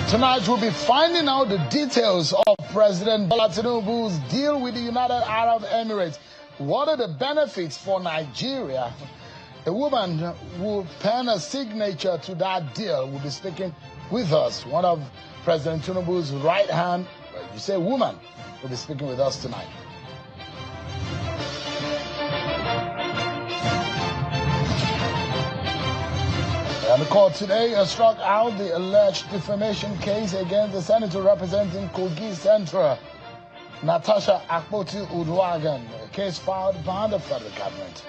Tonight, we'll be finding out the details of President Bola Tinubu's deal with the United Arab Emirates. What are the benefits for Nigeria? A woman who pen a signature to that deal will be speaking with us. One of President Tinubu's right hand, you say woman, will be speaking with us tonight. And the court today has struck out the alleged defamation case against the senator representing Kogi Central, Natasha Akpoti-Uduaghan, a case filed by the federal government.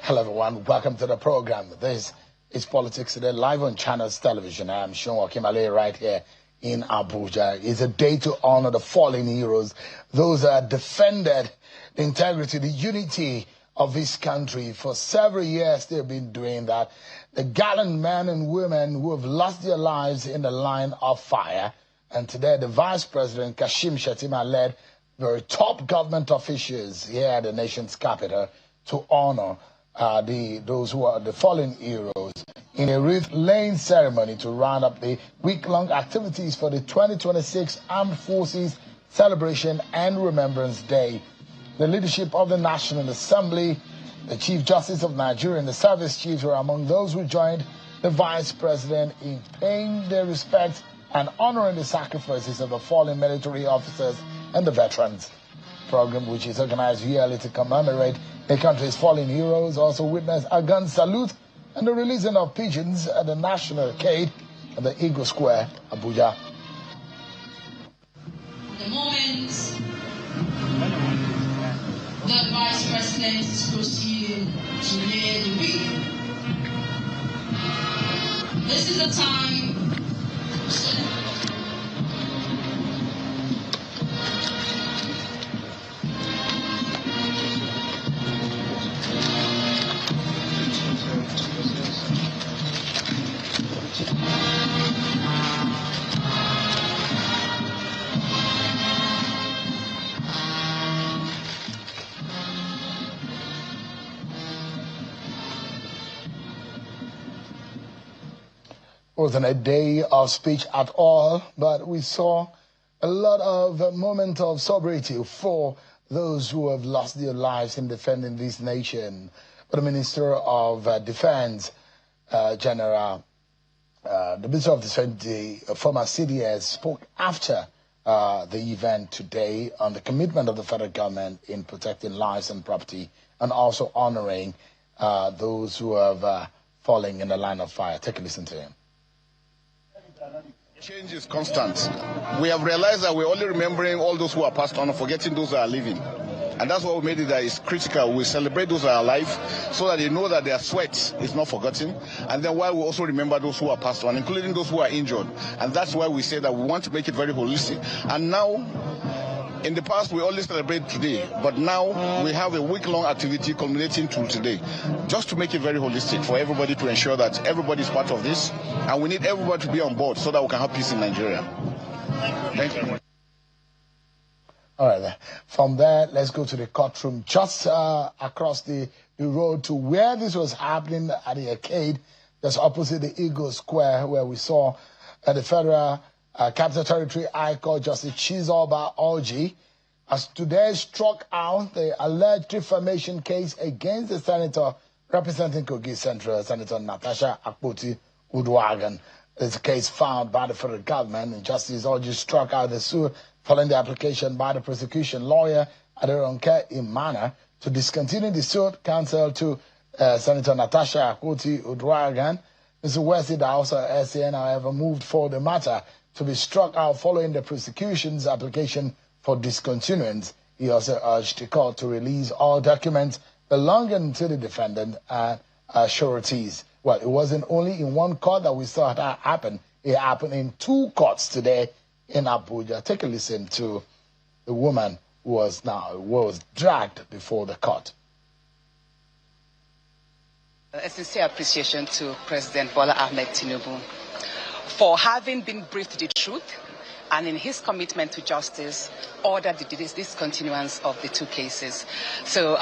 Hello everyone, welcome to the program. This is Politics Today, live on Channels Television. I'm Sean Wakimale right here in Abuja. It's a day to honor the fallen heroes, those that defended the integrity, the unity of this country. For several years they've been doing that. The gallant men and women who have lost their lives in the line of fire. And today the Vice President Kashim Shettima led very top government officials here at the nation's capital to honor those who are the fallen heroes in a wreath-laying ceremony to round up the week-long activities for the 2026 Armed Forces Celebration and Remembrance Day. The leadership of the National Assembly, the Chief Justice of Nigeria, and the service chiefs were among those who joined the Vice President in paying their respects and honoring the sacrifices of the fallen military officers and the veterans. Program, which is organized yearly to commemorate the country's fallen heroes, also witnessed a gun salute and the releasing of pigeons at the National Arcade at the Eagle Square, Abuja. The moment that Vice President is proceeding to lay the way. This is the time wasn't a day of speech at all, but we saw a lot of moment of sobriety for those who have lost their lives in defending this nation. But the Minister of Defense, the Minister of Defense, the former CDS, spoke after the event today on the commitment of the federal government in protecting lives and property and also honoring those who have fallen in the line of fire. Take a listen to him. Change is constant. We have realized that we're only remembering all those who are passed on and forgetting those who are living. And that's what we made it that is critical. We celebrate those who are alive so that they know that their sweat is not forgotten. And then while we also remember those who are passed on, including those who are injured. And that's why we say that we want to make it very holistic. And now, in the past, we only celebrate today, but now we have a week-long activity culminating to today, just to make it very holistic for everybody to ensure that everybody is part of this, and we need everybody to be on board so that we can have peace in Nigeria. Thank you. All right, then. From there, let's go to the courtroom just across the road to where this was happening at the arcade, just opposite the Eagle Square, where we saw the Federal Capital Territory High Court Justice Chizoba Orji has today struck out the alleged defamation case against the senator representing Kogi Central, Senator Natasha Akpoti-Uduaghan. It's a case filed by the federal government, and Justice Orji struck out the suit following the application by the prosecution lawyer Aderonke Imana to discontinue the suit counsel to Senator Natasha Akpoti-Uduaghan. Mr. Wesley, the House of SAN, however, moved for the matter to be struck out following the prosecution's application for discontinuance. He also urged the court to release all documents belonging to the defendant and sureties. Well, it wasn't only in one court that we saw that happen. It happened in two courts today in Abuja. Take a listen to the woman who was dragged before the court. A sincere appreciation to President Bola Ahmed Tinubu for having been briefed the truth and in his commitment to justice, ordered the discontinuance of the two cases. So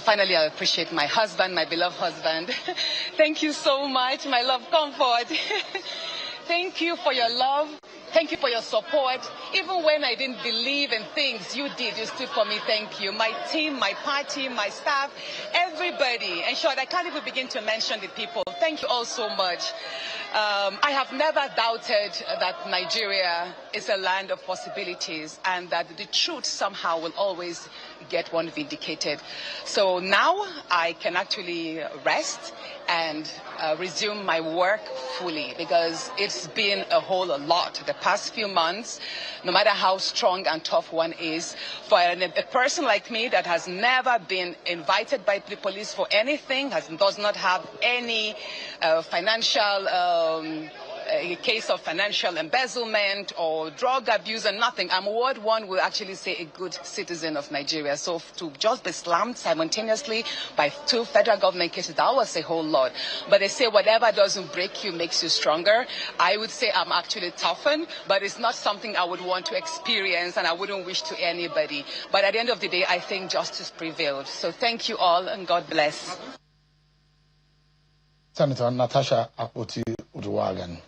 finally, I appreciate my husband, my beloved husband. Thank you so much, my love, comfort. Thank you for your love. Thank you for your support. Even when I didn't believe in things, you did. You stood for me. Thank you. My team, my party, my staff, everybody. In short, I can't even begin to mention the people. Thank you all so much. I have never doubted that Nigeria is a land of possibilities and that the truth somehow will always get one vindicated. So now I can actually rest and resume my work fully, because it's been a whole lot the past few months, no matter how strong and tough one is. For a person like me that has never been invited by the police for anything, does not have any financial a case of financial embezzlement or drug abuse and nothing. I'm what one will actually say a good citizen of Nigeria. So to just be slammed simultaneously by two federal government cases, that was a whole lot. But they say whatever doesn't break you makes you stronger. I would say I'm actually toughened, but it's not something I would want to experience and I wouldn't wish to anybody. But at the end of the day, I think justice prevailed. So thank you all and God bless. Senator Natasha Akpoti-Uduaghan.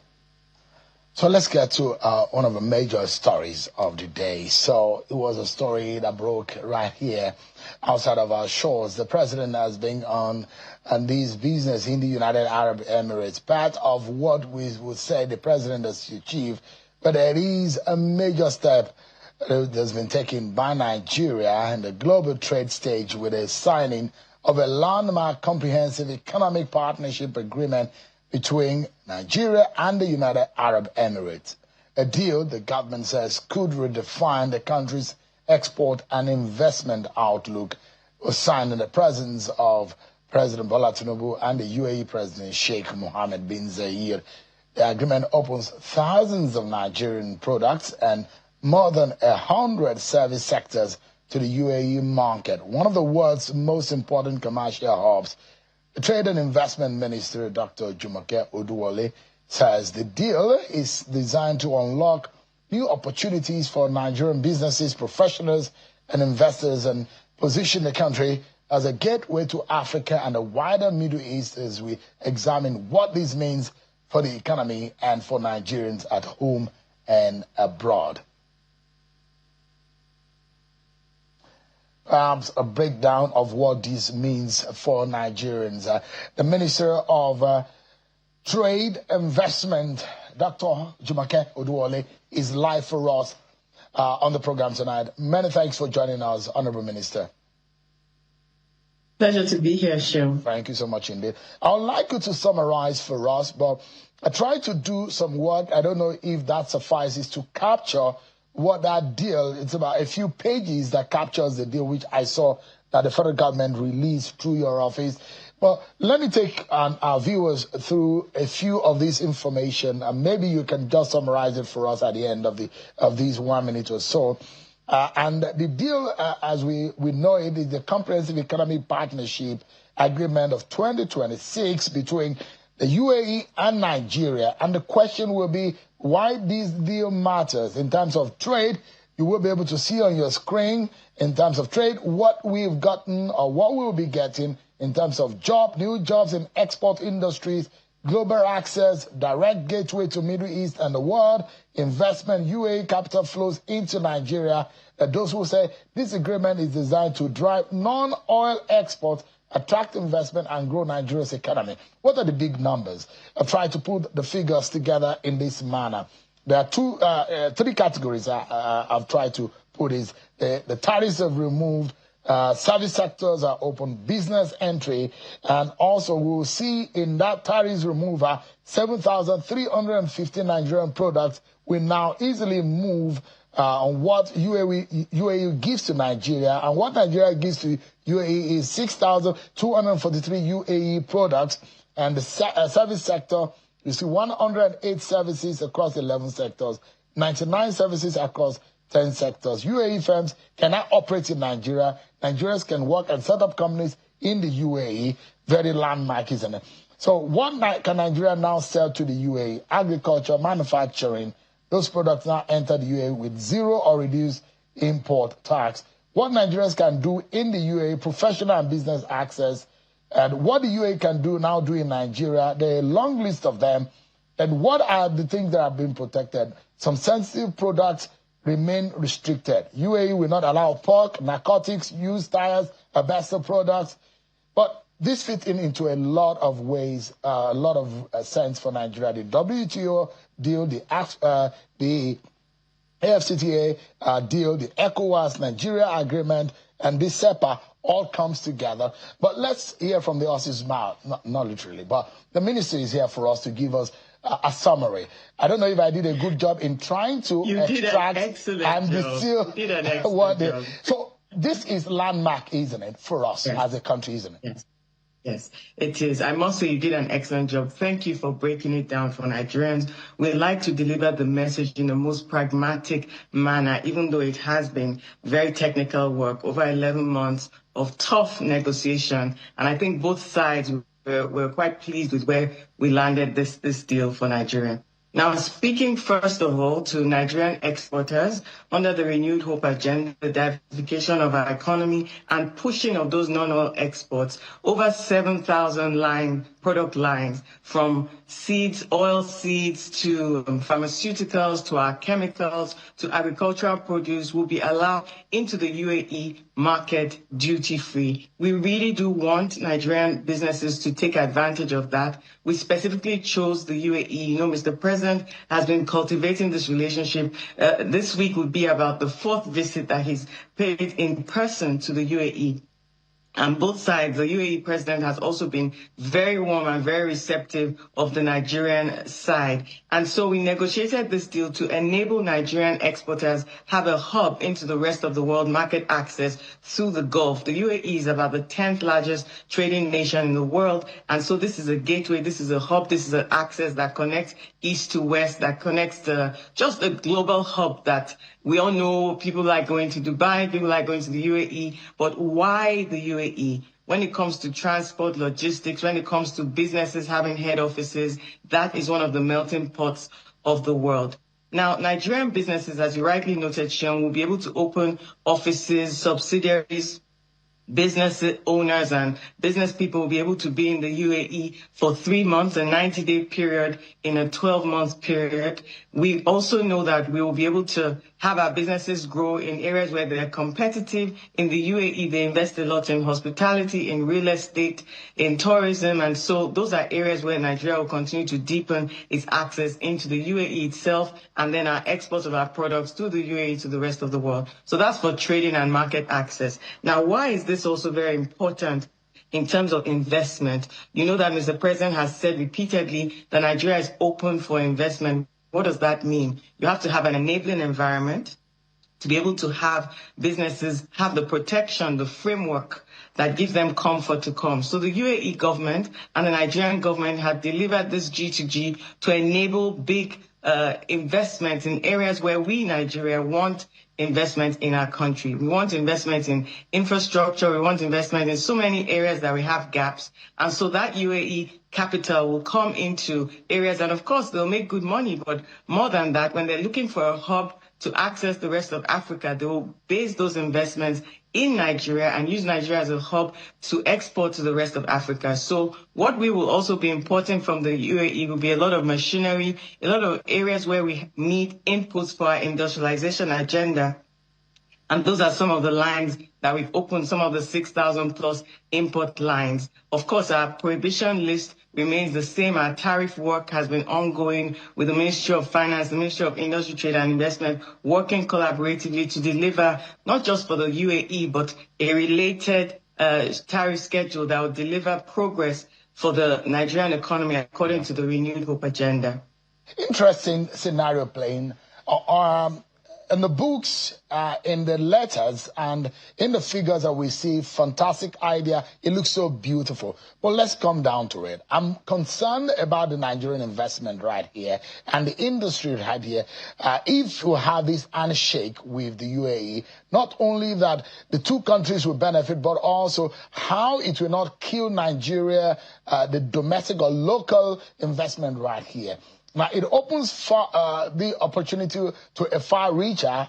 So let's get to one of the major stories of the day. So it was a story that broke right here outside of our shores. The president has been on this business in the United Arab Emirates. Part of what we would say the president has achieved, but there is a major step that's been taken by Nigeria in the global trade stage with a signing of a landmark comprehensive economic partnership agreement between Nigeria and the United Arab Emirates. A deal the government says could redefine the country's export and investment outlook was signed in the presence of President Bola Tinubu and the UAE President Sheikh Mohammed bin Zayed. The agreement opens thousands of Nigerian products and more than 100 service sectors to the UAE market, one of the world's most important commercial hubs. The Trade and Investment Minister, Dr. Jumoke Oduwole, says the deal is designed to unlock new opportunities for Nigerian businesses, professionals, and investors, and position the country as a gateway to Africa and the wider Middle East as we examine what this means for the economy and for Nigerians at home and abroad. Perhaps a breakdown of what this means for Nigerians. The Minister of Trade Investment, Dr. Jumoke Oduwole, is live for us on the program tonight. Many thanks for joining us, Honorable Minister. Pleasure to be here, Sean. Thank you so much indeed. I would like you to summarize for us, but I tried to do some work. I don't know if that suffices to capture what that deal, it's about a few pages that captures the deal, which I saw that the federal government released through your office. But let me take our viewers through a few of this information, and maybe you can just summarize it for us at the end of these 1 minute or so. And the deal, as we know it, is the Comprehensive Economic Partnership Agreement of 2026 between the UAE and Nigeria. And the question will be why this deal matters in terms of trade. You will be able to see on your screen in terms of trade what we've gotten or what we'll be getting in terms of new jobs in export industries, global access, direct gateway to Middle East and the world, investment, UAE capital flows into Nigeria. Those who say this agreement is designed to drive non-oil exports, attract investment and grow Nigeria's economy. What are the big numbers? I've tried to put the figures together in this manner. There are three categories I've tried to put is the tariffs have removed, service sectors are open, business entry, and also we'll see in that tariffs removal, 7,350 Nigerian products will now easily move on what UAE gives to Nigeria, and what Nigeria gives to UAE is 6,243 UAE products, and the service sector, you see 108 services across 11 sectors, 99 services across 10 sectors. UAE firms cannot operate in Nigeria. Nigerians can work and set up companies in the UAE. Very landmark, isn't it? So what can Nigeria now sell to the UAE? Agriculture, manufacturing, Those products now enter the UAE with zero or reduced import tax. What Nigerians can do in the UAE, professional and business access, and what the UAE can do in Nigeria, there are a long list of them. And what are the things that have been protected? Some sensitive products remain restricted. UAE will not allow pork, narcotics, used tires, asbestos products. But this fits into a lot of ways, a lot of sense for Nigeria. The WTO deal, the AFCTA deal, the ECOWAS, Nigeria agreement, and this SEPA all comes together. But let's hear from the horse's mouth, not literally, but the ministry is here for us to give us a summary. I don't know if I did a good job in trying to extract and distill what they... So this is landmark, isn't it, for us as a country, isn't it? Yes. Yes, it is. I must say you did an excellent job. Thank you for breaking it down for Nigerians. We'd like to deliver the message in the most pragmatic manner, even though it has been very technical work, over 11 months of tough negotiation. And I think both sides were quite pleased with where we landed this deal for Nigeria. Now, speaking first of all to Nigerian exporters, under the Renewed Hope agenda, the diversification of our economy and pushing of those non-oil exports, over 7,000 product lines, from seeds, oil seeds, to pharmaceuticals, to our chemicals, to agricultural produce, will be allowed into the UAE market duty-free. We really do want Nigerian businesses to take advantage of that. We specifically chose the UAE. You know, Mr. President has been cultivating this relationship. This week would be about the 4th visit that he's paid in person to the UAE. And both sides, the UAE president has also been very warm and very receptive of the Nigerian side. And so we negotiated this deal to enable Nigerian exporters have a hub into the rest of the world, market access through the Gulf. The UAE is about the 10th largest trading nation in the world. And so this is a gateway, this is a hub, this is an access that connects east to west, that connects to just a global hub that we all know people like going to Dubai, people like going to the UAE, but why the UAE? When it comes to transport, logistics, when it comes to businesses having head offices, that is one of the melting pots of the world. Now, Nigerian businesses, as you rightly noted, Sean, will be able to open offices, subsidiaries. Business owners and business people will be able to be in the UAE for 3 months, a 90-day period in a 12-month period. We also know that we will be able to have our businesses grow in areas where they're competitive. In the UAE, they invest a lot in hospitality, in real estate, in tourism. And so those are areas where Nigeria will continue to deepen its access into the UAE itself, and then our exports of our products to the UAE to the rest of the world. So that's for trading and market access. Now, why is this also very important in terms of investment? You know that Mr. President has said repeatedly that Nigeria is open for investment. What does that mean? You have to have an enabling environment to be able to have businesses have the protection, the framework that gives them comfort to come. So the UAE government and the Nigerian government have delivered this G2G to enable big investments in areas where we, Nigeria, want investment in our country. We want investment in infrastructure. We want investment in so many areas that we have gaps. And so that UAE capital will come into areas, and of course, they'll make good money. But more than that, when they're looking for a hub to access the rest of Africa, they will base those investments in Nigeria and use Nigeria as a hub to export to the rest of Africa. So what we will also be importing from the UAE will be a lot of machinery, a lot of areas where we need inputs for our industrialization agenda. And those are some of the lines that we've opened, some of the 6,000 plus import lines. Of course, our prohibition list remains the same. Our tariff work has been ongoing with the Ministry of Finance, the Ministry of Industry, Trade and Investment, working collaboratively to deliver not just for the UAE, but a related tariff schedule that will deliver progress for the Nigerian economy according to the Renewed Hope agenda. Interesting scenario playing. In the books, in the letters, and in the figures that we see, fantastic idea. It looks so beautiful. But let's come down to it. I'm concerned about the Nigerian investment right here and the industry right here. If we have this handshake with the UAE, not only that the two countries will benefit, but also how it will not kill Nigeria, the domestic or local investment right here. Now, it opens for the opportunity to a far-reacher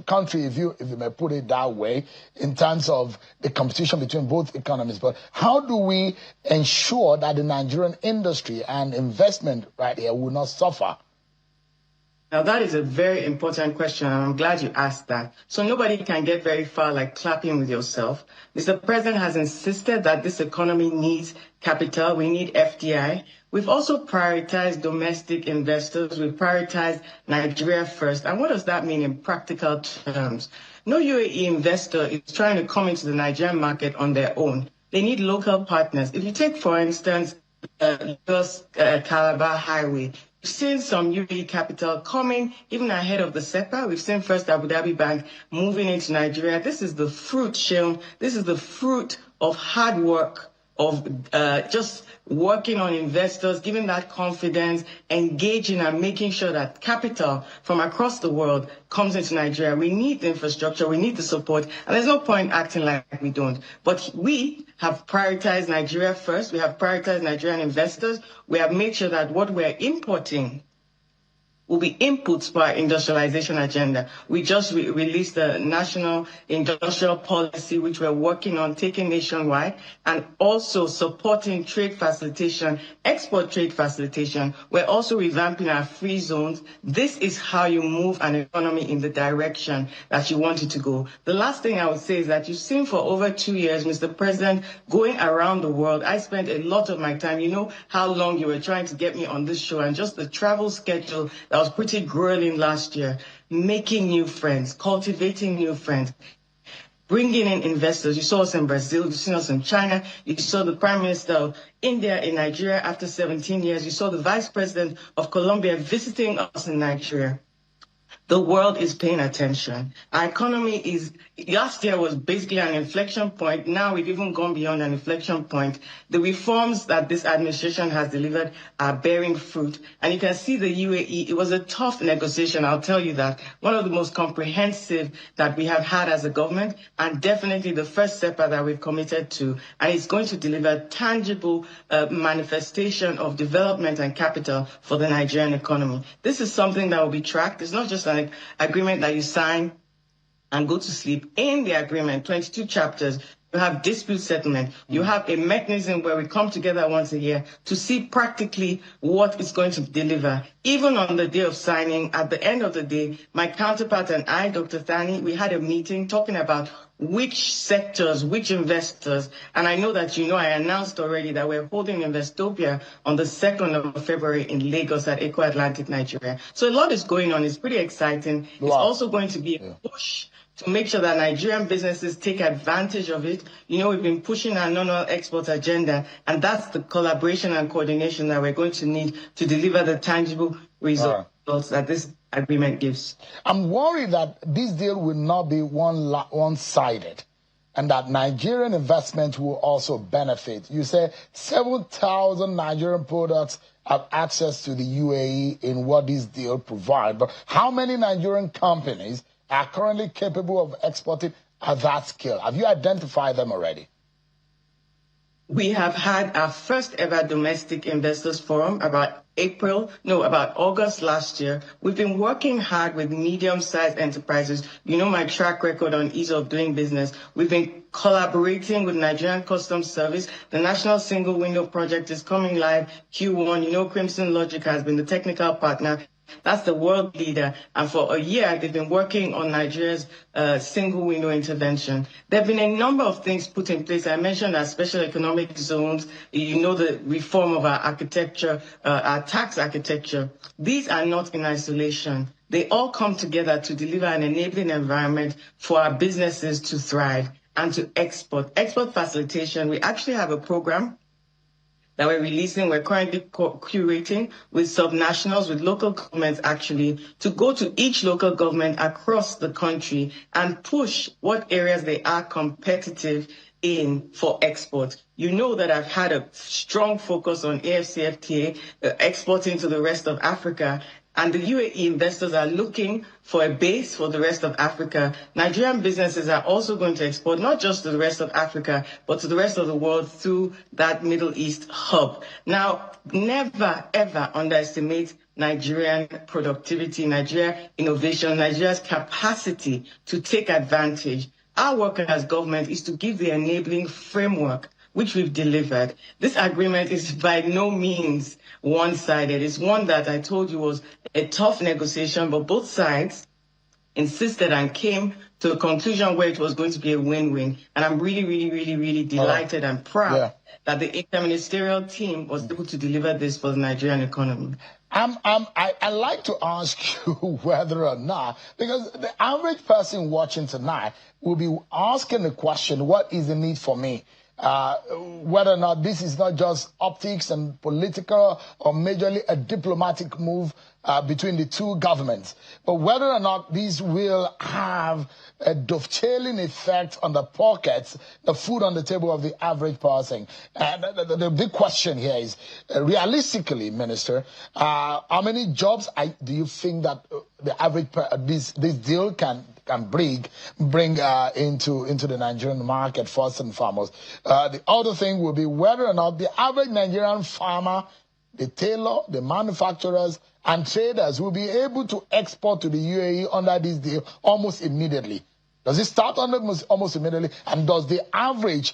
country, if you may put it that way, in terms of the competition between both economies. But how do we ensure that the Nigerian industry and investment right here will not suffer? Now, that is a very important question, and I'm glad you asked that. So nobody can get very far like clapping with yourself. Mr. President has insisted that this economy needs capital. We need FDI. We've also prioritized domestic investors. We've prioritized Nigeria first. And what does that mean in practical terms? No UAE investor is trying to come into the Nigerian market on their own. They need local partners. If you take, for instance, Calabar Highway, we've seen some UAE capital coming even ahead of the SEPA. We've seen First Abu Dhabi Bank moving into Nigeria. This is the fruit, Sheon. This is the fruit of hard work, of just working on investors, giving that confidence, engaging and making sure that capital from across the world comes into Nigeria. We need the infrastructure, we need the support, and there's no point acting like we don't. But we have prioritized Nigeria first. We have prioritized Nigerian investors. We have made sure that what we're importing will be inputs for our industrialization agenda. We just released the National Industrial Policy, which we're working on taking nationwide, and also supporting trade facilitation, export trade facilitation. We're also revamping our free zones. This is how you move an economy in the direction that you want it to go. The last thing I would say is that you've seen for over 2 years, Mr. President, going around the world. I spent a lot of my time. You know how long you were trying to get me on this show, and just the travel schedule that was pretty grueling last year, making new friends, cultivating new friends, bringing in investors. You saw us in Brazil, you saw us in China, you saw the Prime Minister of India in Nigeria after 17 years, you saw the Vice President of Colombia visiting us in Nigeria. The world is paying attention. Our economy last year was basically an inflection point. Now we've even gone beyond an inflection point. The reforms that this administration has delivered are bearing fruit. And you can see the UAE, it was a tough negotiation, I'll tell you that. One of the most comprehensive that we have had as a government, and definitely the first SEPA that we've committed to. And it's going to deliver tangible manifestation of development and capital for the Nigerian economy. This is something that will be tracked. It's not just an agreement that you sign and go to sleep. In the agreement, 22 chapters, you have dispute settlement. You have a mechanism where we come together once a year to see practically what it's going to deliver. Even on the day of signing, at the end of the day, my counterpart and I, Dr. Thani, we had a meeting talking about which sectors, which investors, and I know that I announced already that we're holding Investopia on the 2nd of February in Lagos at Eco Atlantic, Nigeria. So a lot is going on. It's pretty exciting. Wow. It's also going to be a push to make sure that Nigerian businesses take advantage of it. We've been pushing our non-oil export agenda, and that's the collaboration and coordination that we're going to need to deliver the tangible results that this agreement gives. I'm worried that this deal will not be one-sided, and that Nigerian investment will also benefit. You say 7,000 Nigerian products have access to the UAE in what this deal provides, but how many Nigerian companies are currently capable of exporting at that scale? Have you identified them already? We have had our first ever domestic investors forum about August last year. We've been working hard with medium-sized enterprises. You know my track record on ease of doing business. We've been collaborating with Nigerian Customs Service. The National Single Window Project is coming live Q1. Crimson Logic has been the technical partner. That's the world leader. And for a year, they've been working on Nigeria's single window intervention. There have been a number of things put in place. I mentioned our special economic zones, the reform of our architecture, our tax architecture. These are not in isolation. They all come together to deliver an enabling environment for our businesses to thrive and to export. Export facilitation, we actually have a program that we're releasing, we're currently curating with subnationals, with local governments actually, to go to each local government across the country and push what areas they are competitive in for export. You know that I've had a strong focus on AfCFTA, exporting to the rest of Africa. and the UAE investors are looking for a base for the rest of Africa, Nigerian businesses are also going to export not just to the rest of Africa, but to the rest of the world through that Middle East hub. Now, never, ever underestimate Nigerian productivity, Nigeria innovation, Nigeria's capacity to take advantage. Our work as government is to give the enabling framework which we've delivered. This agreement is by no means one-sided. It's one that I told you was a tough negotiation, but both sides insisted and came to a conclusion where it was going to be a win-win. And I'm really delighted and proud that the interministerial team was able to deliver this for the Nigerian economy. I'd like to ask you whether or not, because the average person watching tonight will be asking the question, what is the need for me? Whether or not this is not just optics and political or majorly a diplomatic move between the two governments, but whether or not these will have a dovetailing effect on the pockets, the food on the table of the average person. And the big question here is, realistically, Minister, how many jobs do you think that the average this deal can bring into the Nigerian market, first and foremost? The other thing will be whether or not the average Nigerian farmer, the tailor, the manufacturers, and traders will be able to export to the UAE under this deal almost immediately. Does it start almost immediately? And does the average,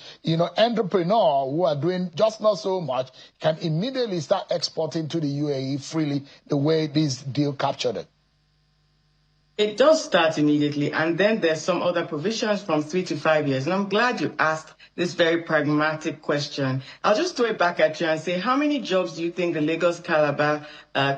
entrepreneur who are doing just not so much can immediately start exporting to the UAE freely the way this deal captured it? It does start immediately, and then there's some other provisions from 3 to 5 years. And I'm glad you asked this very pragmatic question. I'll just throw it back at you and say, how many jobs do you think the Lagos-Calabar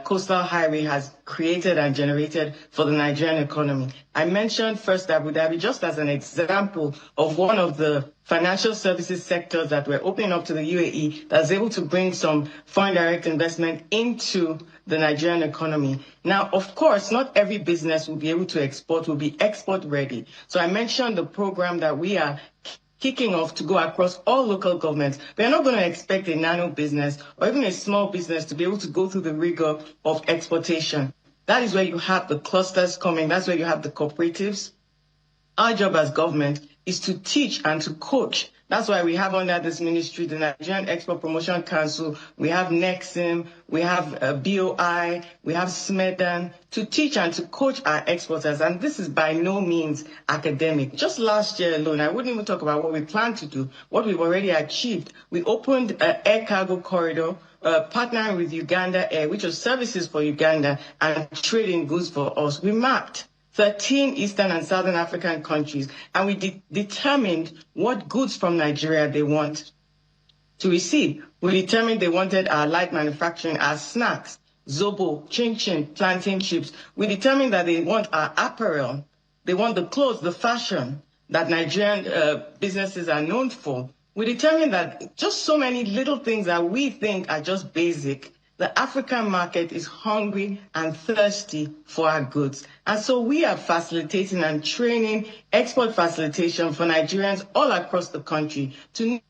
coastal highway has created and generated for the Nigerian economy? I mentioned first Abu Dhabi just as an example of one of the financial services sectors that we're opening up to the UAE that's able to bring some foreign direct investment into the Nigerian economy. Now, of course, not every business will be able to export, will be export ready. So I mentioned the program that we are kicking off to go across all local governments. We're not going to expect a nano business or even a small business to be able to go through the rigor of exportation. That is where you have the clusters coming. That's where you have the cooperatives. Our job as government is to teach and to coach. That's why we have under this ministry the Nigerian Export Promotion Council, we have Nexim, we have BOI, we have SMEDAN, to teach and to coach our exporters. And this is by no means academic. Just last year alone, I wouldn't even talk about what we plan to do, what we've already achieved. We opened an air cargo corridor, partnering with Uganda Air, which was services for Uganda and trading goods for us. We mapped 13 Eastern and Southern African countries, and we determined what goods from Nigeria they want to receive. We determined they wanted our light manufacturing, our snacks, zobo, chin-chin, plantain chips. We determined that they want our apparel, they want the clothes, the fashion that Nigerian businesses are known for. We determined that just so many little things that we think are just basic, the African market is hungry and thirsty for our goods. And so we are facilitating and training export facilitation for Nigerians all across the country to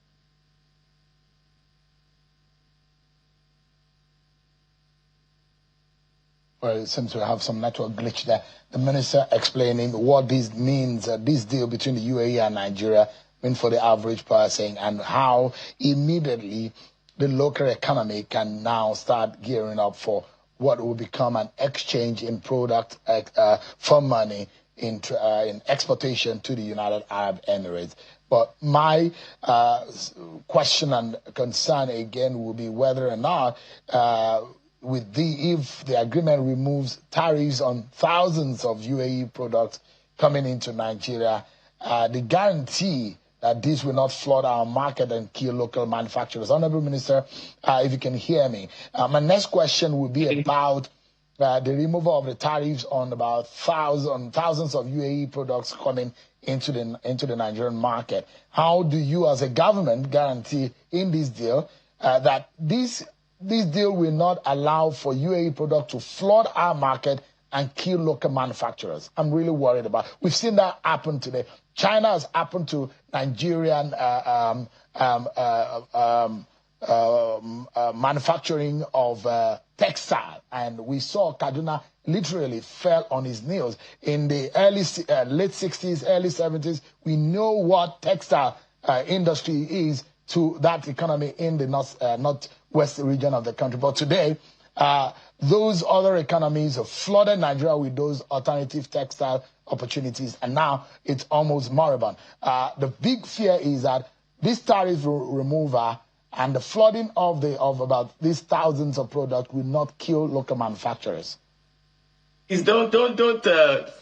Well, it seems to have some network glitch there. The minister explaining what this means, this deal between the UAE and Nigeria means for the average person, and how immediately the local economy can now start gearing up for what will become an exchange in product for money in exportation to the United Arab Emirates. But my question and concern again will be whether or not if the agreement removes tariffs on thousands of UAE products coming into Nigeria, the guarantee that this will not flood our market and kill local manufacturers. Honorable Minister, if you can hear me. My next question will be about the removal of the tariffs on about thousands of UAE products coming into the Nigerian market. How do you as a government guarantee in this deal that this deal will not allow for UAE products to flood our market and kill local manufacturers? I'm really worried about it. We've seen that happen today. China has happened to Nigerian manufacturing of textile, and we saw Kaduna literally fell on his knees in the late 60s, early 70s. We know what textile industry is to that economy in the northwest region of the country. But today, those other economies have flooded Nigeria with those alternative textile opportunities, and now it's almost moribund. The big fear is that this tariff removal and the flooding of about these thousands of products will not kill local manufacturers. Don't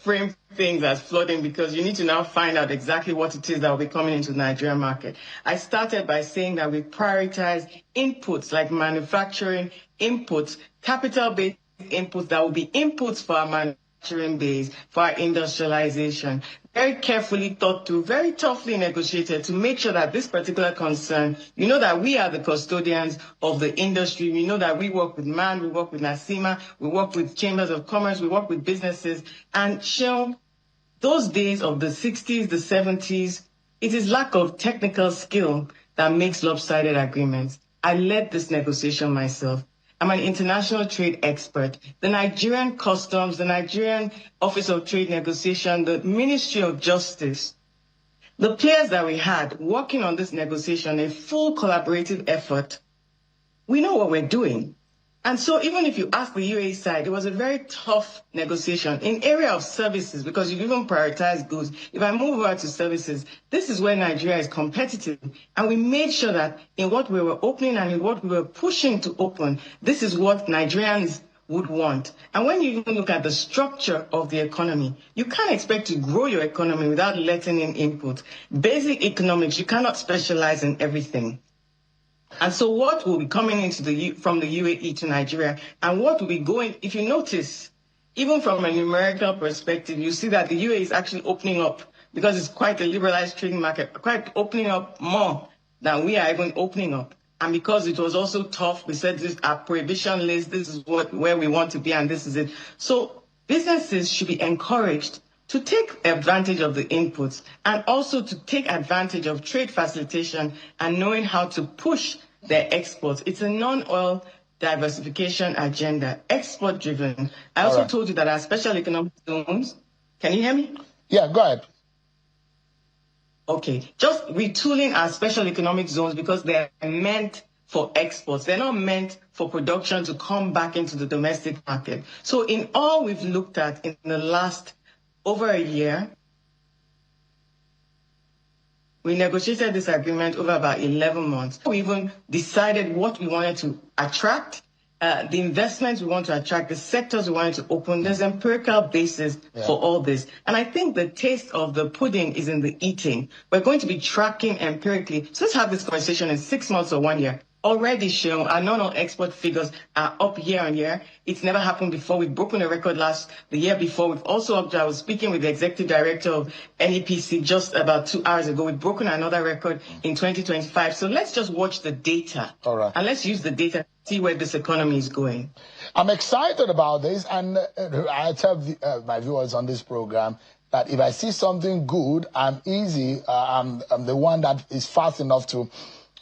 frame things as flooding, because you need to now find out exactly what it is that will be coming into the Nigerian market. I started by saying that we prioritize inputs like manufacturing inputs, capital-based inputs that will be inputs for our manufacturing base, for our industrialization. Very carefully thought through, very toughly negotiated to make sure that this particular concern, you know that we are the custodians of the industry. We know that we work with MAN, we work with NASIMA, we work with chambers of commerce, we work with businesses. And show those days of the 60s, the 70s, it is lack of technical skill that makes lopsided agreements. I led this negotiation myself. I'm an international trade expert. The Nigerian Customs, the Nigerian Office of Trade Negotiation, the Ministry of Justice, the players that we had working on this negotiation, a full collaborative effort, we know what we're doing. And so even if you ask the UAE side, it was a very tough negotiation in area of services, because you even prioritize goods. If I move over to services, this is where Nigeria is competitive. And we made sure that in what we were opening and in what we were pushing to open, this is what Nigerians would want. And when you even look at the structure of the economy, you can't expect to grow your economy without letting in input. Basic economics, you cannot specialize in everything. And so what will be coming into from the UAE to Nigeria, and what will be going, if you notice, even from a numerical perspective, you see that the UAE is actually opening up, because it's quite a liberalized trading market, quite opening up more than we are even opening up. And because it was also tough, we said this, our prohibition list, this is where we want to be, and this is it. So businesses should be encouraged to take advantage of the inputs, and also to take advantage of trade facilitation and knowing how to push their exports. It's a non-oil diversification agenda, export-driven. I also told you that our special economic zones, can you hear me? Yeah, go ahead. Okay, just retooling our special economic zones, because they're meant for exports. They're not meant for production to come back into the domestic market. So in all we've looked at in the last over a year, we negotiated this agreement over about 11 months. We even decided what we wanted to attract, the investments we want to attract, the sectors we wanted to open. There's empirical basis for all this. And I think the taste of the pudding is in the eating. We're going to be tracking empirically. So let's have this conversation in 6 months or 1 year. Already shown our non-oil export figures are up year on year. It's never happened before. We've broken a record the year before. We've also, I was speaking with the executive director of NEPC just about 2 hours ago. We've broken another record in 2025. So let's just watch the data. All right. And let's use the data to see where this economy is going. I'm excited about this, and I tell my viewers on this program that if I see something good, I'm the one that is fast enough to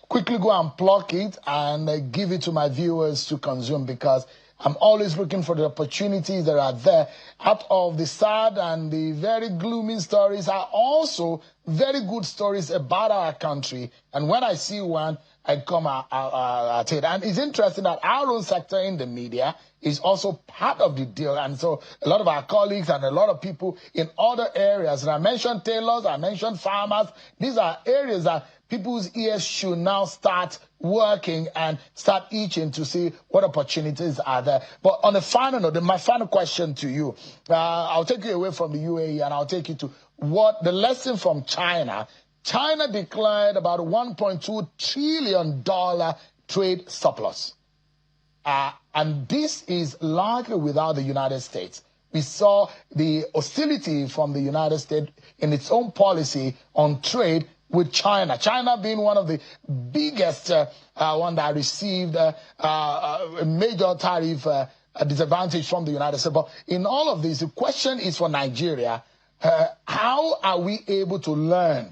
quickly go and pluck it and give it to my viewers to consume, because I'm always looking for the opportunities that are there. Out of the sad and the very gloomy stories are also very good stories about our country. And when I see one, I come at it. And it's interesting that our own sector in the media is also part of the deal. And so a lot of our colleagues and a lot of people in other areas, and I mentioned tailors, I mentioned farmers, these are areas that people's ears should now start working and start itching to see what opportunities are there. But on a final note, my final question to you, I'll take you away from the UAE and I'll take you to what the lesson from China. China declared about $1.2 trillion trade surplus. And this is largely without the United States. We saw the hostility from the United States in its own policy on trade with China. China being one of the biggest one that received a major tariff disadvantage from the United States. But in all of this, the question is for Nigeria, how are we able to learn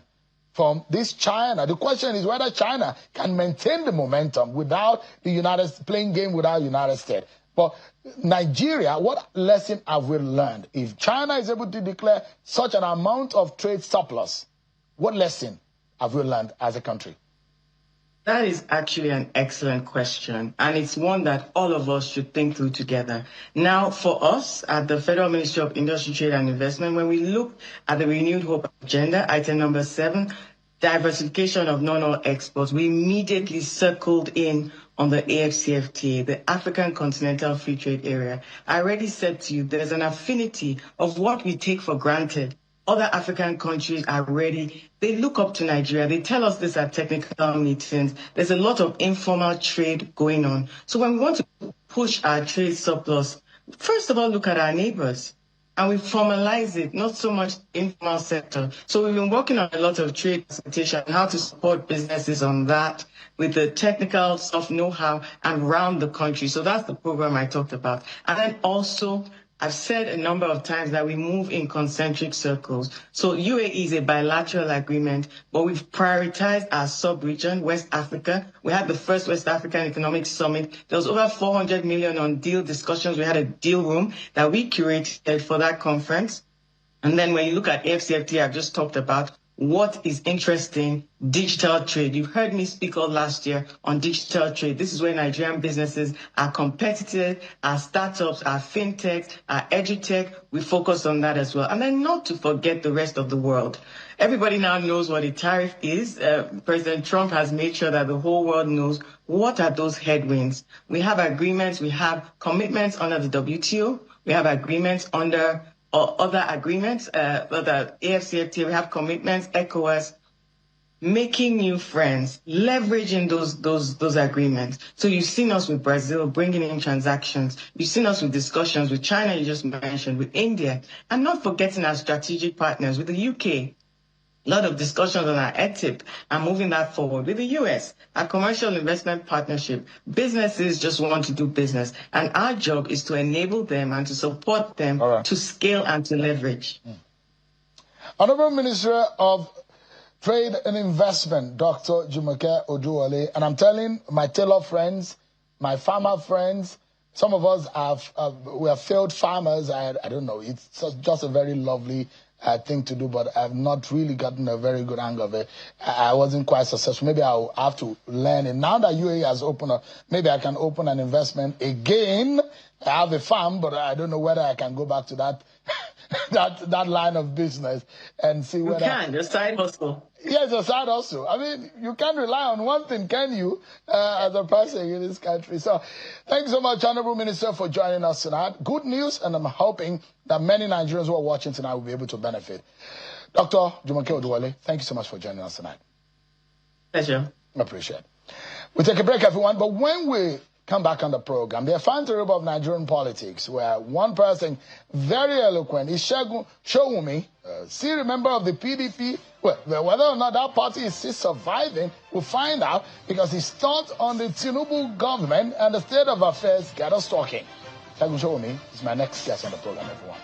from this China. The question is whether China can maintain the momentum without the United States, playing game without the United States. But Nigeria, what lesson have we learned? If China is able to declare such an amount of trade surplus, what lesson have we learned as a country? That is actually an excellent question, and it's one that all of us should think through together. Now, for us at the Federal Ministry of Industry, Trade and Investment, when we look at the Renewed Hope Agenda, item number 7, diversification of non-oil exports, we immediately circled in on the AfCFTA, the African Continental Free Trade Area. I already said to you, there's an affinity of what we take for granted. Other African countries are ready. They look up to Nigeria. They tell us this at technical meetings. There's a lot of informal trade going on. So when we want to push our trade surplus, first of all, look at our neighbors. And we formalize it, not so much informal sector. So we've been working on a lot of trade facilitation, how to support businesses on that with the technical soft know-how and around the country. So that's the program I talked about. And then also, I've said a number of times that we move in concentric circles. So UAE is a bilateral agreement, but we've prioritized our sub-region, West Africa. We had the first West African Economic Summit. There was over 400 million on deal discussions. We had a deal room that we curated for that conference. And then when you look at AfCFTA, I've just talked about what is interesting, digital trade. You heard me speak all last year on digital trade. This is where Nigerian businesses are competitive, our startups, our fintechs, our edutech. We focus on that as well. And then not to forget the rest of the world. Everybody now knows what a tariff is. President Trump has made sure that the whole world knows what are those headwinds. We have agreements, we have commitments under the WTO, we have agreements under or other agreements, the AfCFTA, we have commitments, ECOWAS, making new friends, leveraging those agreements. So you've seen us with Brazil bringing in transactions. You've seen us with discussions with China, you just mentioned, with India, and not forgetting our strategic partners with the UK. A lot of discussions on our ETIP and moving that forward with the US, our commercial investment partnership. Businesses just want to do business, and our job is to enable them and to support them to scale and to leverage. Honorable Minister of Trade and Investment, Dr. Jumoke Oduwole, and I'm telling my tailor friends, my farmer friends, some of us we have failed farmers. I don't know, it's just a very lovely thing to do, but I've not really gotten a very good hang of it. I wasn't quite successful. Maybe I'll have to learn it. Now that UAE has opened up, maybe I can open an investment again. I have a farm, but I don't know whether I can go back to that that line of business and see whether... You can, your side hustle. Yes, a side hustle. I mean, you can't rely on one thing, can you, as a person in this country? So thanks so much, Honorable Minister, for joining us tonight. Good news, and I'm hoping that many Nigerians who are watching tonight will be able to benefit. Dr. Jumoke Oduwole, thank you so much for joining us tonight. Pleasure. I appreciate it. We'll take a break, everyone, but when we come back on the program, the affront of Nigerian politics, where one person, very eloquent, is Showumi, still member of the PDP. Well, whether or not that party is still surviving, we'll find out, because his thoughts on the Tinubu government and the state of affairs get us talking. Showumi is my next guest on the program, everyone.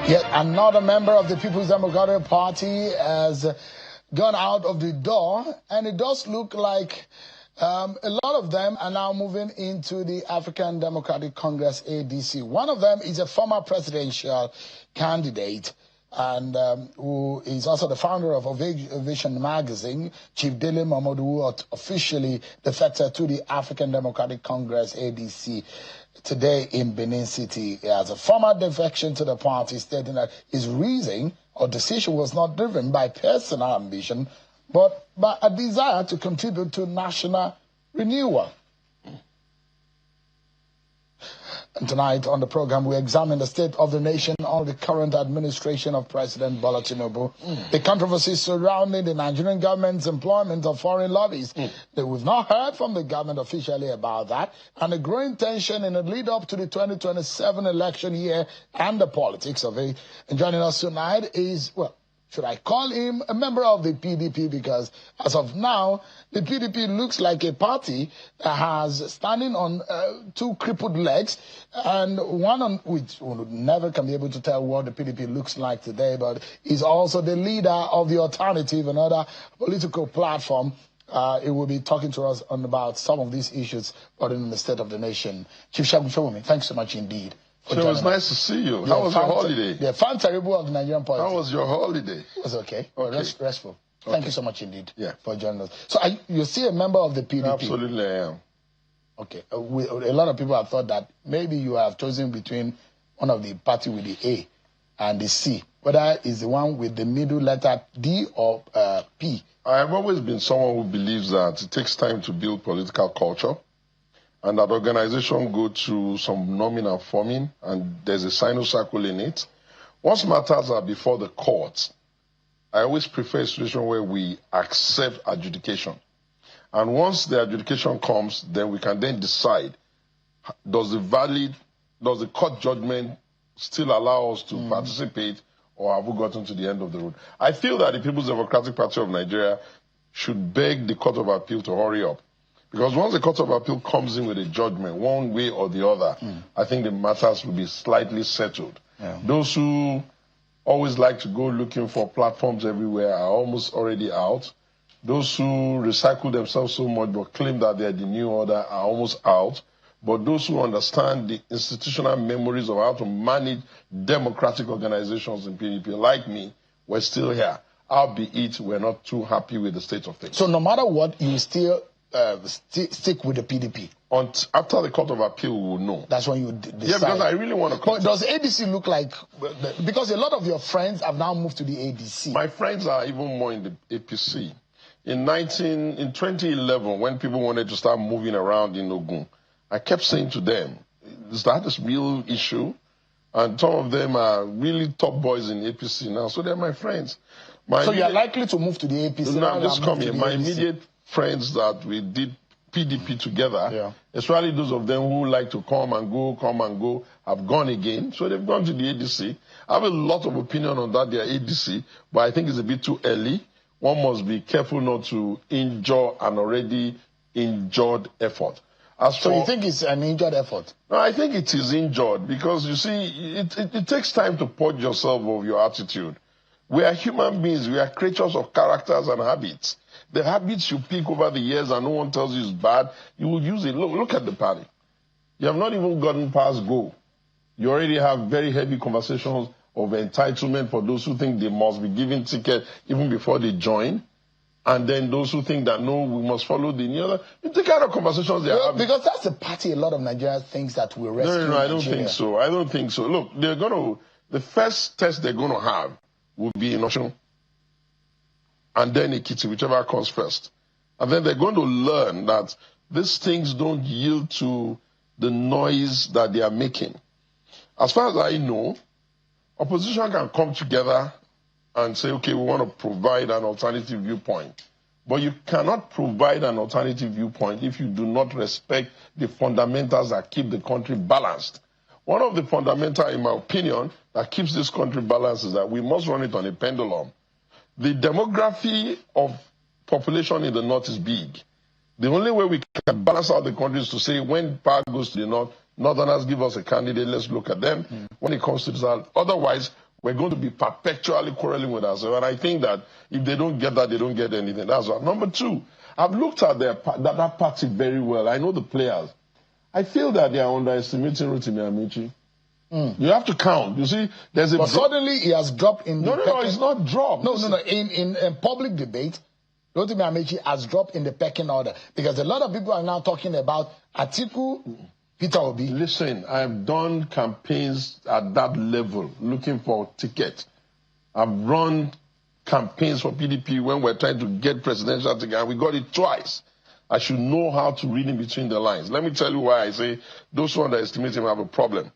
Yet another member of the People's Democratic Party has gone out of the door, and it does look like a lot of them are now moving into the African Democratic Congress, ADC. One of them is a former presidential candidate and who is also the founder of Ovation magazine, Chief Dele Momodu, who officially defected to the African Democratic Congress, ADC. Today in Benin City, as a former defection to the party, stating that his reason or decision was not driven by personal ambition, but by a desire to contribute to national renewal. And tonight on the program, we examine the state of the nation under the current administration of President Bola Tinubu, the controversies surrounding the Nigerian government's employment of foreign lobbies. That we've not heard from the government officially about that, and the growing tension in the lead up to the 2027 election year and the politics of it. And joining us tonight is, well, Should I call him a member of the PDP? Because as of now, the PDP looks like a party that has standing on two crippled legs, and one on which we never can be able to tell what the PDP looks like today, but is also the leader of the Alternative, another political platform. It will be talking to us on about some of these issues in the state of the nation. Chief Shagun Showumi, thanks so much indeed. So it was nice to see you. How was your holiday? The fun terrible of the Nigerian politics. How was your holiday? It was okay. Restful. Okay. Thank you so much indeed for joining us. So you're still a member of the PDP? Absolutely I am. Okay. A lot of people have thought that maybe you have chosen between one of the party with the A and the C. Whether it's the one with the middle letter D or P. I have always been someone who believes that it takes time to build political culture, and that organization go through some nominal forming, and there's a sinusoidal in it. Once matters are before the courts, I always prefer a situation where we accept adjudication. And once the adjudication comes, then we can then decide, does the court judgment still allow us to participate, or have we gotten to the end of the road? I feel that the People's Democratic Party of Nigeria should beg the Court of Appeal to hurry up. Because once the Court of Appeal comes in with a judgment, one way or the other, I think the matters will be slightly settled. Yeah. Those who always like to go looking for platforms everywhere are almost already out. Those who recycle themselves so much but claim that they're the new order are almost out. But those who understand the institutional memories of how to manage democratic organizations in PDP, like me, we're still here. Albeit we're not too happy with the state of things. So no matter what, you still stick with the PDP? After the Court of Appeal, we will know. That's when you decide. Yeah, because I really want to... But does ADC look like... Because a lot of your friends have now moved to the ADC. My friends are even more in the APC. In 2011, when people wanted to start moving around in Ogun, I kept saying to them, is that a real issue? And some of them are really top boys in APC now, so they're my friends. So you're likely to move to the APC? No, I'm just coming. My immediate friends that we did PDP together, especially those of them who like to come and go, have gone again. So they've gone to the ADC. I have a lot of opinion on that, their ADC, but I think it's a bit too early. One must be careful not to injure an already injured effort. So you think it's an injured effort? No, I think it is injured because, you see, it takes time to purge yourself of your attitude. We are human beings. We are creatures of characters and habits. The habits you pick over the years and no one tells you is bad, you will use it. Look at the party. You have not even gotten past go. You already have very heavy conversations of entitlement for those who think they must be given ticket even before they join. And then those who think that, no, we must follow the new other. It's the kind of conversations they are having. Because that's the party a lot of Nigerians think that will rescue No, I don't think so. I don't think so. Look, the first test they're going to have will be in Osun, and then Ekiti, whichever comes first. And then they're going to learn that these things don't yield to the noise that they are making. As far as I know, opposition can come together and say, okay, we want to provide an alternative viewpoint. But you cannot provide an alternative viewpoint if you do not respect the fundamentals that keep the country balanced. One of the fundamentals, in my opinion, that keeps this country balanced is that we must run it on a pendulum. The demography of population in the north is big. The only way we can balance out the country is to say when power goes to the north, northerners give us a candidate, let's look at them. When it comes to the south, otherwise, we're going to be perpetually quarreling with ourselves. And I think that if they don't get that, they don't get anything. That's one. Number two, I've looked at that party very well. I know the players. I feel that they are underestimating Rotimi Amaechi. You have to count. You see, there's a... But suddenly he has dropped in... No, it's not dropped. No. In public debate, Rotimi Amaechi has dropped in the pecking order. Because a lot of people are now talking about Atiku, Peter Obi. Listen, I've done campaigns at that level, looking for tickets. I've run campaigns for PDP when we're trying to get presidential ticket, and we got it twice. I should know how to read in between the lines. Let me tell you why I say those who underestimate him have a problem.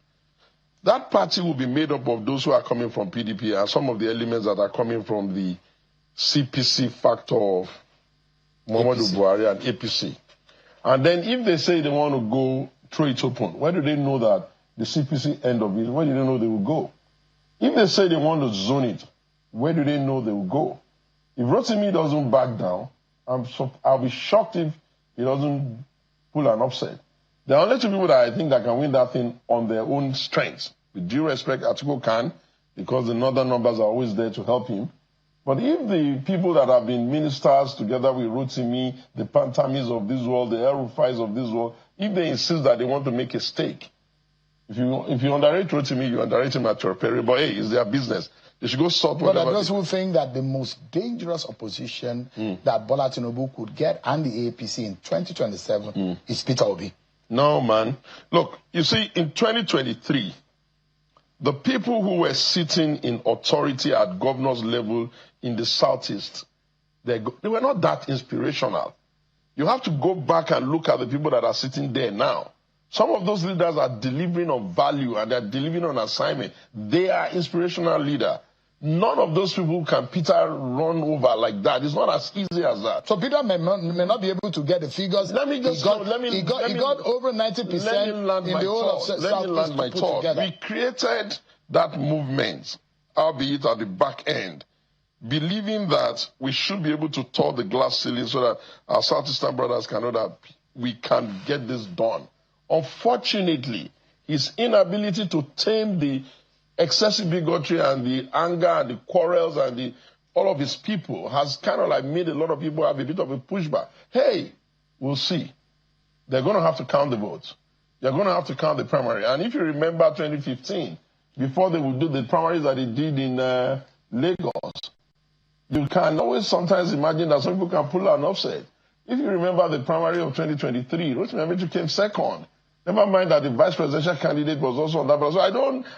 That party will be made up of those who are coming from PDP and some of the elements that are coming from the CPC factor of Muhammadu Buhari and APC. And then if they say they want to go throw it open, where do they know that the CPC end of it, where do they know they will go? If they say they want to zone it, where do they know they will go? If Rotimi doesn't back down, I'll be shocked if he doesn't pull an upset. There are only two people that I think that can win that thing on their own strength. With due respect, Atiku can, because the northern numbers are always there to help him. But if the people that have been ministers together with Rotimi, the Pantamis of this world, the El Rufais of this world, if they insist that they want to make a stake, if you underrate Rotimi, you underrate him at your peril. But hey, it's their business. They should go sort whatever. But those who think that the most dangerous opposition that Bola Tinubu could get and the APC in 2027 is Peter Obi. No, man. Look, you see, in 2023, the people who were sitting in authority at governor's level in the Southeast, they were not that inspirational. You have to go back and look at the people that are sitting there now. Some of those leaders are delivering on value and they're delivering on assignment. They are inspirational leaders. None of those people can Peter run over like that. It's not as easy as that. So Peter may not be able to get the figures. Let me just he got over 90% in the whole of South. Let me land my thought. We created that movement, albeit at the back end, believing that we should be able to thaw the glass ceiling so that our Southeastern brothers can know that we can get this done. Unfortunately, his inability to tame the excessive bigotry and the anger and the quarrels and all of his people has kind of like made a lot of people have a bit of a pushback. Hey, we'll see. They're going to have to count the votes. They're going to have to count the primary. And if you remember 2015, before they would do the primaries that they did in Lagos, you can always sometimes imagine that some people can pull an offset. If you remember the primary of 2023, Rotimi came second. Never mind that the vice presidential candidate was also on that. So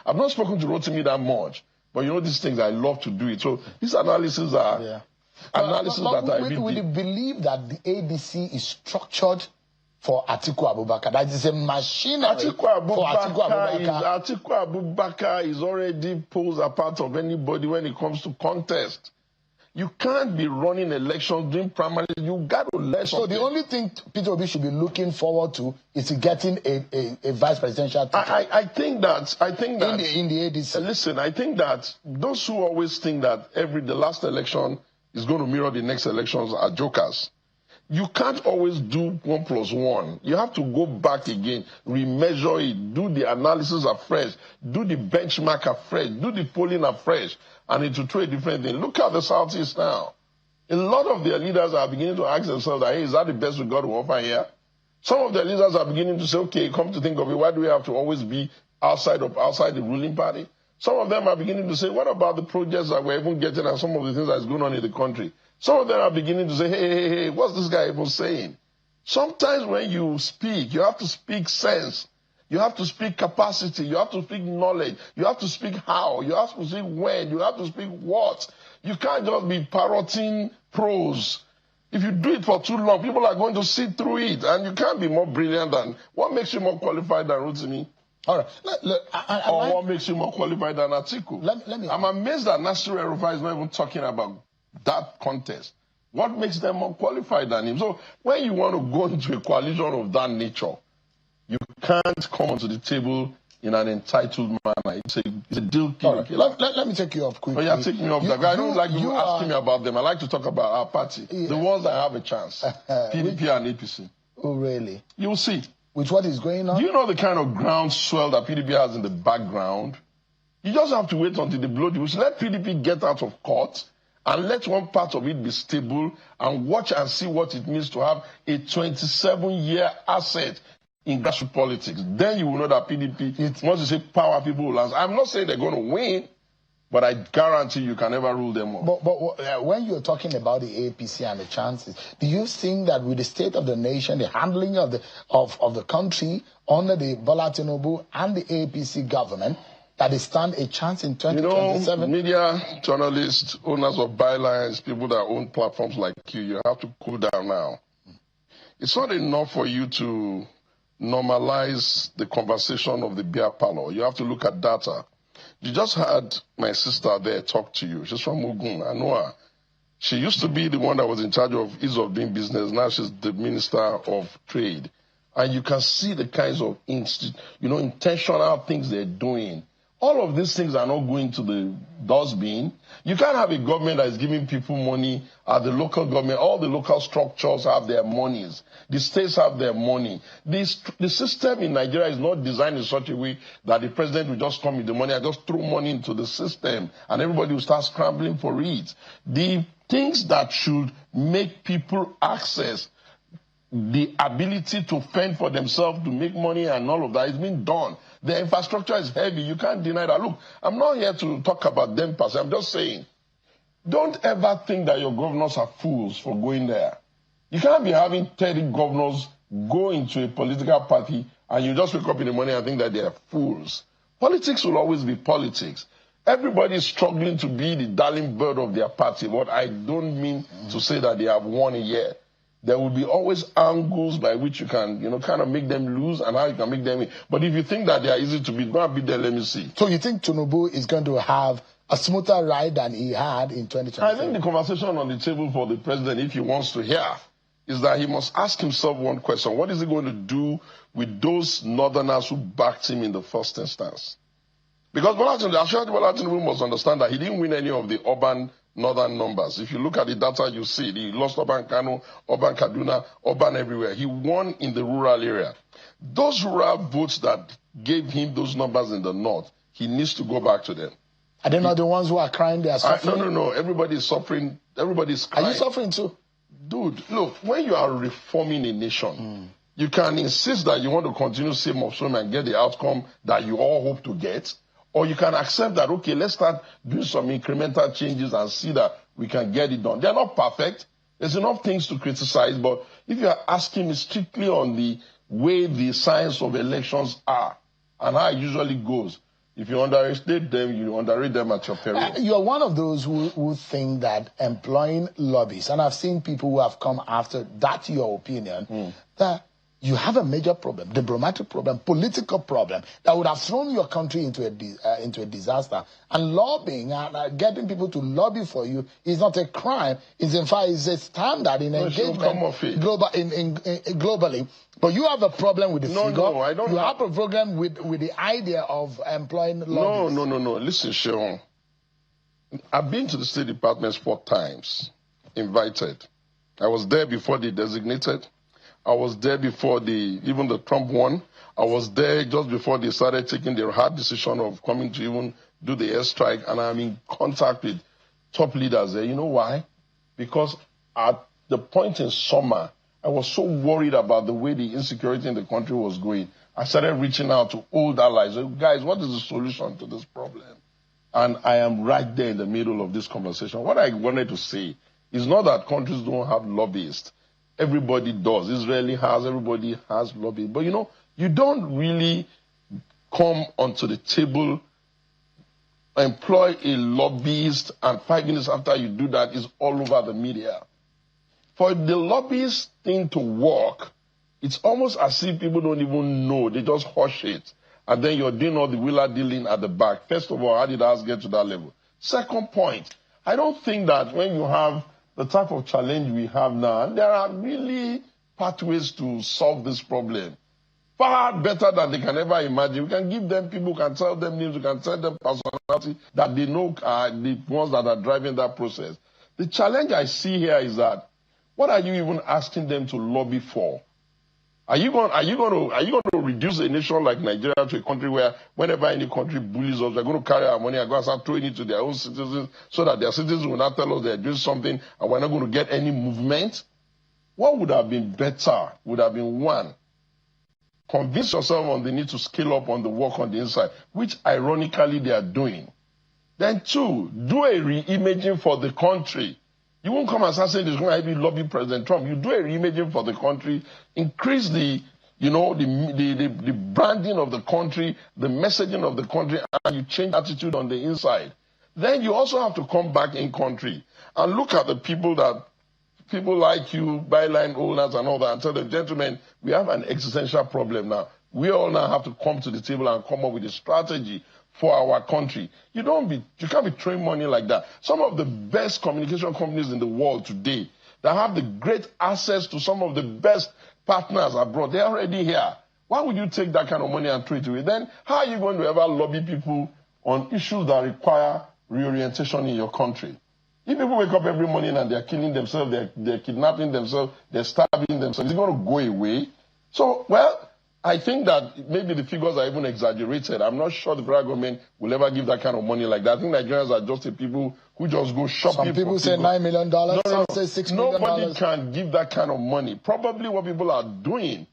I've not spoken to Rotimi that much. But you know these things, I love to do it. So these analyses are analysis that I really... We believe that the ADC is structured for Atiku Abubakar. That is a machinery for Atiku Abubakar. Atiku Abubakar is already pulls apart of anybody when it comes to contest. You can't be running elections, doing primaries. You got to let So the only thing Peter Obi should be looking forward to is getting a vice presidential ticket. I think that in the ADC. Listen, I think that those who always think that the last election is going to mirror the next elections are jokers. You can't always do 1 + 1. You have to go back again, remeasure it, do the analysis afresh, do the benchmark afresh, do the polling afresh, and it will throw a different thing. Look at the Southeast now. A lot of their leaders are beginning to ask themselves, hey, is that the best we got to offer here? Some of their leaders are beginning to say, okay, come to think of it, why do we have to always be outside the ruling party? Some of them are beginning to say, what about the projects that we're even getting and some of the things that's going on in the country? Some of them are beginning to say, hey, what's this guy even saying? Sometimes when you speak, you have to speak sense. You have to speak capacity. You have to speak knowledge. You have to speak how. You have to speak when. You have to speak what. You can't just be parroting prose. If you do it for too long, people are going to sit through it. And you can't be more brilliant than... What makes you more qualified than Rotimi? All right. What makes you more qualified than Atiku? I'm amazed that Nasir El-Rufai is not even talking about that contest. What makes them more qualified than him? So when you want to go into a coalition of that nature, you can't come onto the table in an entitled manner. It's a deal killer. Right. Let me take you off quickly. Oh, yeah, take me off. I don't like you asking me about them. I like to talk about our party. The ones that have a chance. PDP and APC. Oh, really? You'll see. With what is going on? Do you know the kind of groundswell that PDP has in the background? You just have to wait until the blow the whistle. Let PDP get out of court and let one part of it be stable and watch and see what it means to have a 27-year asset in grassroots politics. Then you will know that PDP, once you say power, people will answer. I'm not saying they're going to win, but I guarantee you can never rule them all. But when you're talking about the APC and the chances, do you think that with the state of the nation, the handling of the country under the Bola Tinubu and the APC government, that they stand a chance in 2027? You know, media, journalists, owners of bylines, people that own platforms like you have to cool down now. It's not enough for you to normalize the conversation of the beer parlor. You have to look at data. You just had my sister there talk to you. She's from Ogun. I know her. She used to be the one that was in charge of ease of doing business. Now she's the Minister of Trade. And you can see the kinds of intentional things they're doing All of these things are not going to the dustbin. You can't have a government that is giving people money at the local government. All the local structures have their monies. The states have their money. The system in Nigeria is not designed in such a way that the president will just come with the money and just throw money into the system and everybody will start scrambling for it. The things that should make people access the ability to fend for themselves, to make money and all of that is being done. The infrastructure is heavy. You can't deny that. Look, I'm not here to talk about them per se. I'm just saying, don't ever think that your governors are fools for going there. You can't be having 30 governors go into a political party and you just wake up in the morning and think that they are fools. Politics will always be politics. Everybody is struggling to be the darling bird of their party, but I don't mean to say that they have won a year. There will be always angles by which you can, kind of make them lose and how you can make them win. But if you think that they are easy to beat, go and beat them, let me see. So you think Tinubu is going to have a smoother ride than he had in 2020? I think the conversation on the table for the president, if he wants to hear, is that he must ask himself one question. What is he going to do with those northerners who backed him in the first instance? Because Bola Tinubu must understand that he didn't win any of the urban northern numbers. If you look at the data, you see he lost urban Kano, urban Kaduna, urban everywhere. He won in the rural area. Those rural votes that gave him those numbers in the north, he needs to go back to them. Are they not the ones who are crying? They are suffering? No. Everybody is suffering. Everybody is crying. Are you suffering too? Dude, look, when you are reforming a nation, you can insist that you want to continue same of same and get the outcome that you all hope to get. Or you can accept that, okay, let's start doing some incremental changes and see that we can get it done. They're not perfect. There's enough things to criticize. But if you are asking me strictly on the way the science of elections are and how it usually goes, if you underestimate them, you underrate them at your peril. You're one of those who think that employing lobbyists, and I've seen people who have come after that, your opinion, that you have a major problem, diplomatic problem, political problem that would have thrown your country into a disaster. And lobbying, getting people to lobby for you is not a crime. It's in fact is a standard in engagement globally. But you have a problem with the figure. No, I don't. You have a problem with the idea of employing lobbyists. No. Listen, Sharon. I've been to the State Department 4 times, invited. I was there before they designated. I was there before even the Trump one. I was there just before they started taking their hard decision of coming to even do the airstrike. And I'm in contact with top leaders there. You know why? Because at the point in summer, I was so worried about the way the insecurity in the country was going. I started reaching out to old allies. Guys, what is the solution to this problem? And I am right there in the middle of this conversation. What I wanted to say is not that countries don't have lobbyists. Everybody does. Israeli has, everybody has lobbyists. But you don't really come onto the table, employ a lobbyist, and 5 minutes after you do that, it's all over the media. For the lobbyist thing to work, it's almost as if people don't even know. They just hush it. And then you're doing all the wheeler dealing at the back. First of all, how did us get to that level? Second point, I don't think that when you have the type of challenge we have now, and there are really pathways to solve this problem. Far better than they can ever imagine. We can give them people, we can tell them names, we can tell them personality that they know are the ones that are driving that process. The challenge I see here is that, what are you even asking them to lobby for? Are you going to reduce a nation like Nigeria to a country where whenever any country bullies us, they're going to carry our money and go and start throwing it to their own citizens so that their citizens will not tell us they're doing something and we're not going to get any movement? What would have been better would have been, 1, convince yourself on the need to scale up on the work on the inside, which ironically they are doing. Then 2, do a re-imaging for the country. You won't come and start saying there's going to be lobby President Trump. You do a re-imaging for the country, increase the branding of the country, the messaging of the country, and you change attitude on the inside. Then you also have to come back in country and look at the people like you, byline owners and all that, and tell them, gentlemen, we have an existential problem now. We all now have to come to the table and come up with a strategy for our country. You can't be throwing money like that. Some of the best communication companies in the world today that have the great access to some of the best partners abroad, they're already here. Why would you take that kind of money and throw it away? Then how are you going to ever lobby people on issues that require reorientation in your country. If people wake up every morning and they're killing themselves, they're kidnapping themselves, they're starving themselves, it's going to go away. So, well, I think that maybe the figures are even exaggerated. I'm not sure the federal government will ever give that kind of money like that. I think Nigerians are just the people who just go shopping. Some people say $9 million, some say $6 million. Nobody can give that kind of money. Probably what people are doing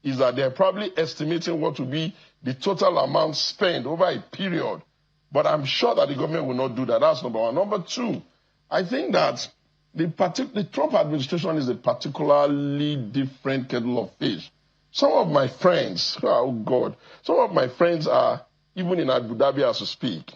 is that they're probably estimating what will be the total amount spent over a period. But I'm sure that the government will not do that. That's number one. Number two, I think that the Trump administration is a particularly different kettle of fish. Some of my friends, oh God, some of my friends are even in Abu Dhabi as we speak.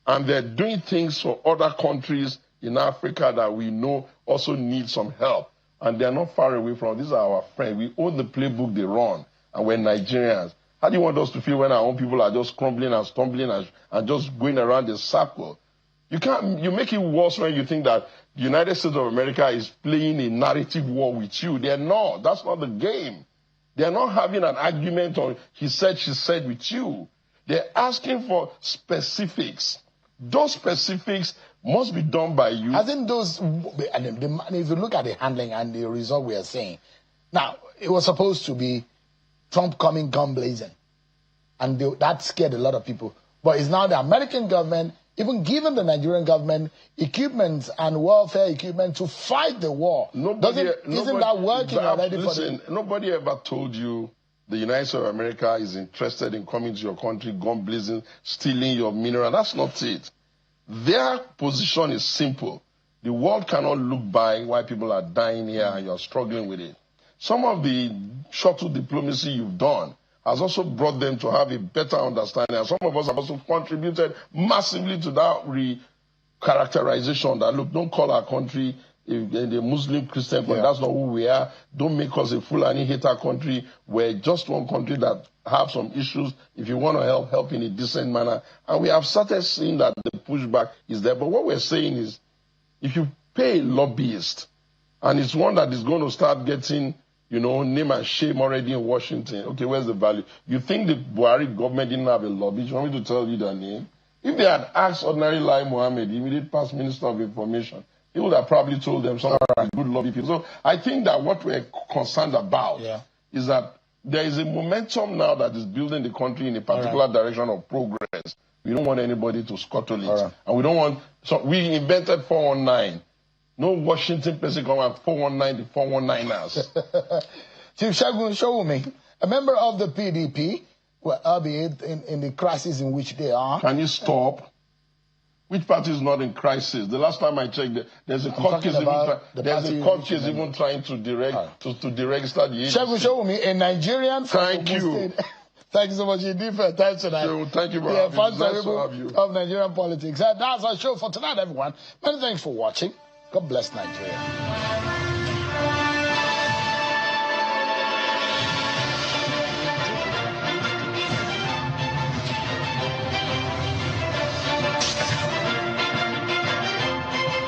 And they're doing things for other countries in Africa that we know also need some help. And they're not far away from, these are our friends. We own the playbook they run, and we're Nigerians. How do you want us to feel when our own people are just crumbling and stumbling and just going around in circle? You make it worse when you think that the United States of America is playing a narrative war with you. They're not. That's not the game. They're not having an argument on he said, she said with you. They're asking for specifics. Those specifics must be done by you. I think those, and if you look at the handling and the result we are seeing, now, it was supposed to be Trump coming gun blazing. And that scared a lot of people. But it's now the American government even giving the Nigerian government equipment and welfare equipment to fight the war. Isn't that working already? Listen, nobody ever told you the United States of America is interested in coming to your country, gun blazing, stealing your mineral. That's not it. Their position is simple. The world cannot look by while people are dying here and you're struggling with it. Some of the shuttle diplomacy you've done has also brought them to have a better understanding. And some of us have also contributed massively to that re-characterization that, look, don't call our country a Muslim Christian country. That's not who we are. Don't make us a Fulani hater country. We're just one country that have some issues. If you want to help in a decent manner. And we have started seeing that the pushback is there. But what we're saying is, if you pay a lobbyist, and it's one that is going to start getting, you know, name and shame already in Washington. Okay, where's the value? You think the Buhari government didn't have a lobby? Do you want me to tell you their name? If they had asked ordinary Lai Mohammed, the immediate past Minister of Information, he would have probably told them some good lobby people. So I think that what we're concerned about is that there is a momentum now that is building the country in a particular direction of progress. We don't want anybody to scuttle it. And we don't want... So we invented 419. No Washington person come at 419, the 419ers. Chief Segun Showumi, a member of the PDP, albeit in the crisis in which they are. Can you stop? Which party is not in crisis? The last time I checked, there's a court case even trying to deregister the agency. Segun Showumi, a Nigerian from Thank you. State. Thank you so much indeed for your time tonight. So, thank you, nice to have you. Of Nigerian politics. That's our show for tonight, everyone. Many thanks for watching. God bless Nigeria.